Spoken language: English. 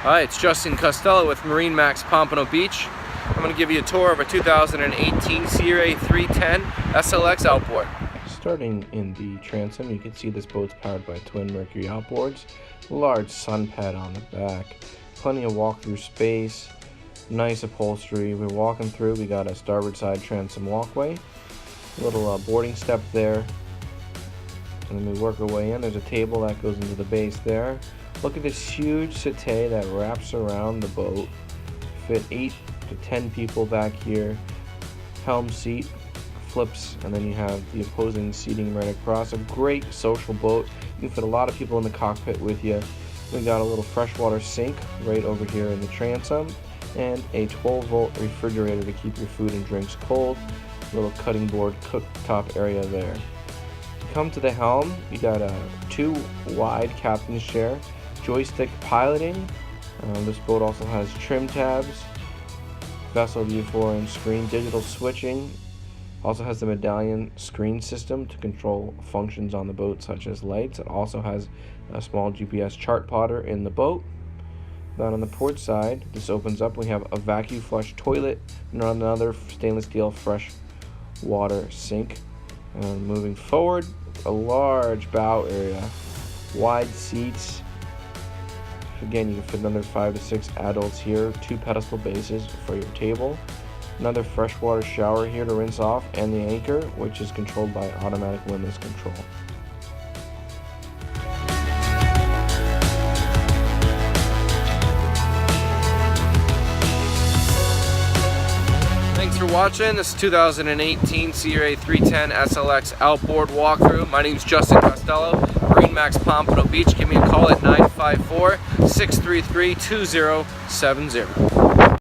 Hi, it's Justin Costello with MarineMax Pompano Beach. I'm going to give you a tour of a 2018 Sea Ray 310 SLX Outboard. Starting in the transom, you can see this boat's powered by twin Mercury outboards, large sun pad on the back, plenty of walk-through space, nice upholstery. We're walking through, we got a starboard side transom walkway, a little boarding step there, and then we work our way in. There's a table that goes into the base there. Look at this huge settee that wraps around the boat. Fit 8 to 10 people back here. Helm seat flips, and then you have the opposing seating right across. A great social boat. You can fit a lot of people in the cockpit with you. We got a little freshwater sink right over here in the transom, and a 12-volt refrigerator to keep your food and drinks cold. A little cutting board cooktop area there. Come to the helm, you got a 2 wide captain's chair, joystick piloting. This boat also has trim tabs, vessel view 4-inch screen, digital switching. Also has the medallion screen system to control functions on the boat such as lights. It also has a small GPS chart plotter in the boat. Then on the port side, this opens up. We have a vacuum flush toilet and another stainless steel fresh water sink. And moving forward, a large bow area, wide seats. Again, you can fit another 5 to 6 adults here, 2 pedestal bases for your table, another freshwater shower here to rinse off, and the anchor, which is controlled by automatic windlass control. Thanks for watching. This is 2018 Sea Ray 310 SLX Outboard walkthrough. My name is Justin Costello, MarineMax Pompano Beach. Give me a call at 954-633-2070.